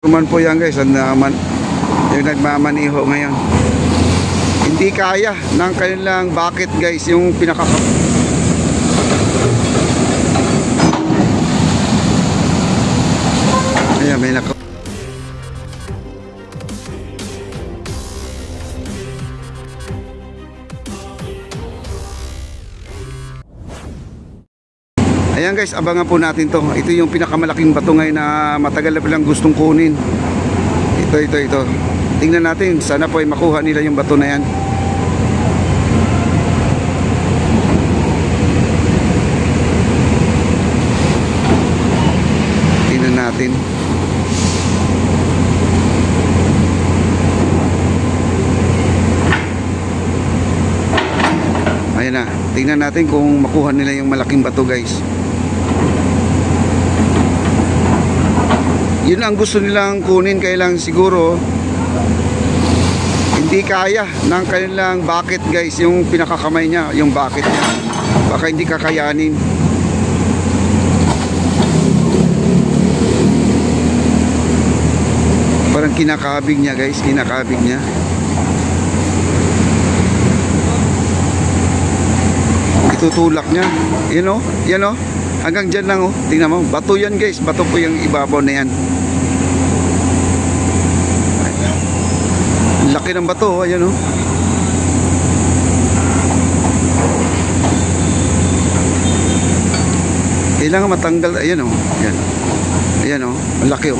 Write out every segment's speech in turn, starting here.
Naman po yan guys, yung nagmamaniho ngayon. Hindi kaya ng kanilang bucket guys, yung ayan, may naka. Ayan guys, abangan po natin to. Ito yung pinakamalaking bato ngayon na matagal na palang gustong kunin. Ito. Tingnan natin, sana po ay makuha nila yung bato na yan. Tingnan natin. Ayan na, tingnan natin kung makuha nila yung malaking bato guys. Yun ang gusto nilang kunin, kailang siguro hindi kaya ng kanilang bucket guys, yung pinakakamay niya, yung bucket niya. Baka hindi kakayanin. Parang kinakabig niya guys, kinakabig niya. Itutulak niya. Yan o. Hanggang dyan lang o. Tingnan mo. Bato yan guys. Bato po yung ibabaw na yan. Laki ng bato. Ayan o. Kailangan matanggal. Ayan o. Ayan o. Malaki o.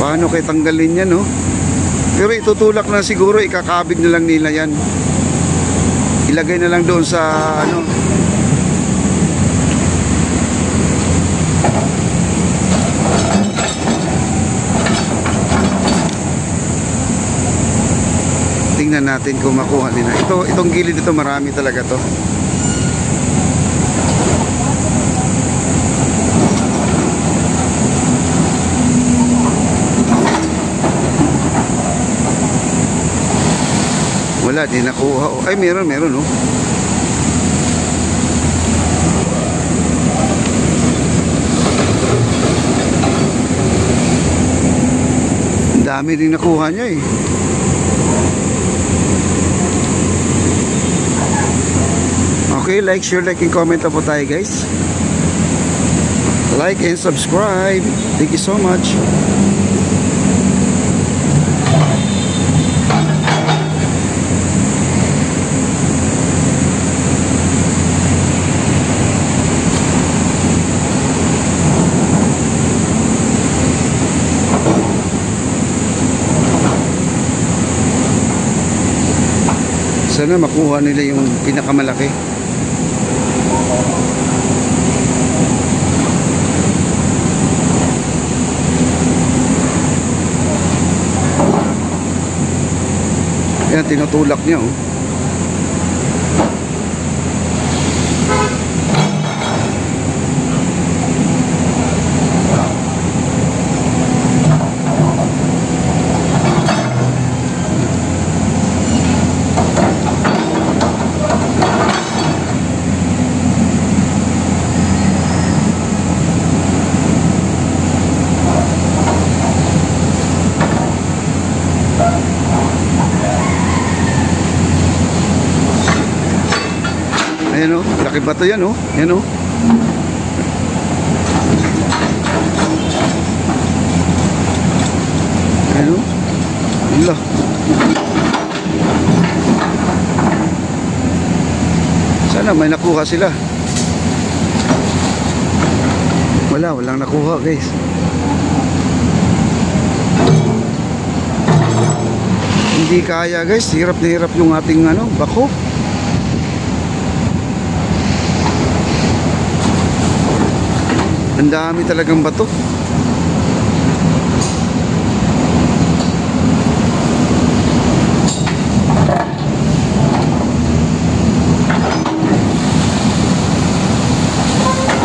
Paano kayo tanggalin yan o? Pero itutulak na siguro. Ikakabig na lang nila yan. Ilagay na lang doon sa ano. Tingnan natin kung makuha nila. Itong gilid ito, marami talaga to. Wala, di nakuha. Ay, meron oh. Ang dami din nakuha niya eh. Okay, like, share, like, and comment na po tayo guys. Like and subscribe. Thank you so much. Sana makuha nila yung pinakamalaki. Yan, tinutulak niya oh. Ayan o, laki bato yan o. Ayan o. Ayan o. Wala. Sana may nakuha sila. Walang nakuha guys. Hindi kaya guys, hirap na hirap yung ating bako. Ang dami talagang bato.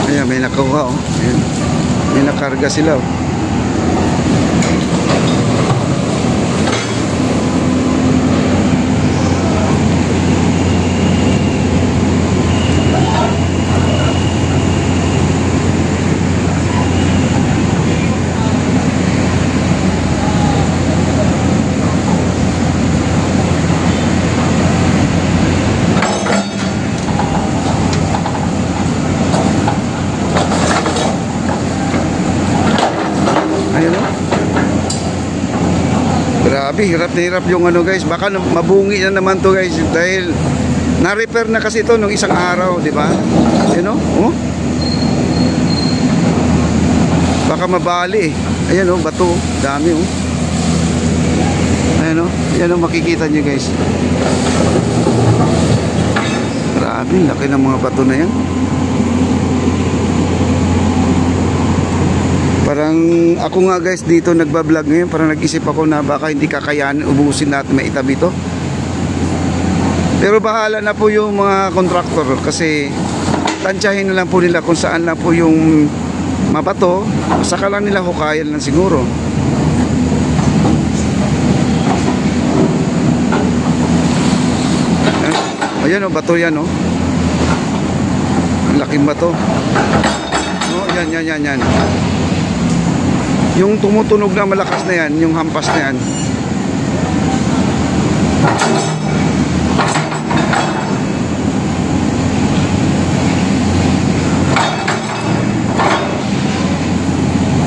Ayan, may nakuha oh. Ayan. May nakarga sila oh. Grabe, hirap na hirap yung ano guys. Baka mabungi na naman to guys. Dahil na-repair na kasi ito nung isang araw, di ba? You know? Oh? Baka mabali eh. Ayan oh, bato. Dami oh. Ayan oh. Ayan oh, makikita nyo guys. Grabe, laki ng mga bato na yan. Parang ako nga guys dito nagbablog ngayon, parang nag-isip ako na baka hindi kakayanin ubusin natin maitabi to. Pero bahala na po yung mga kontraktor kasi tansyahin na lang po nila kung saan lang po yung mabato, saka lang nila hukayan lang siguro. Ayan o, bato yan o. Laking bato. Oh, yan. Yung tumutunog na malakas na yan, yung hampas na yan.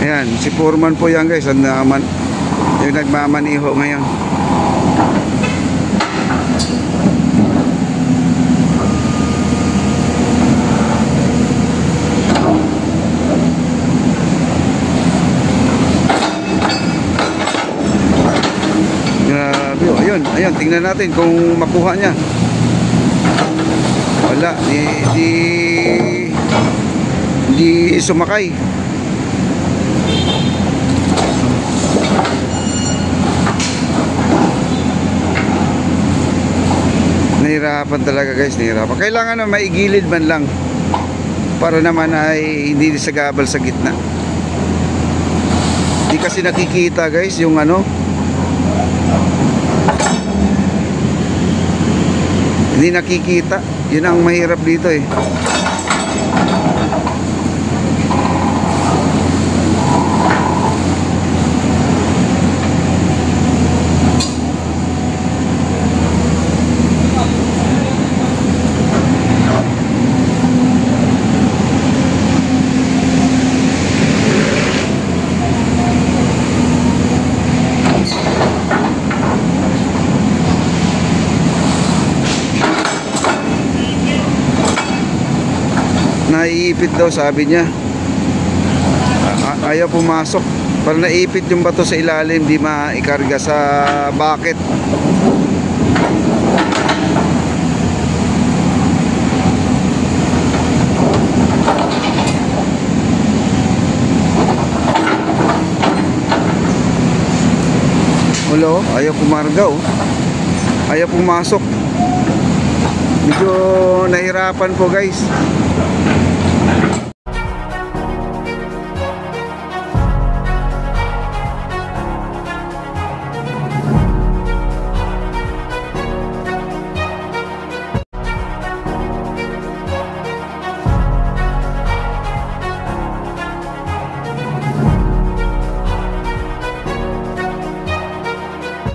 Ayan, si Foreman po yan guys, yung nagmamaniho ngayon. Ayan, tingnan natin kung makuha niya. Wala, di sumakay. Nahirapan talaga guys, nahirapan. Kailangan na maigilid man lang para naman ay hindi sagabal sa gitna. Di kasi nakikita guys yung ano. Hindi nakikita. Yun ang mahirap dito eh. Naiipit daw sabi niya. Ayaw pumasok. Para naipit yung bato sa ilalim, di maikarga sa bucket. Wala, ayaw pumarga oh. Ayaw pumasok. Medyo nahirapan po guys.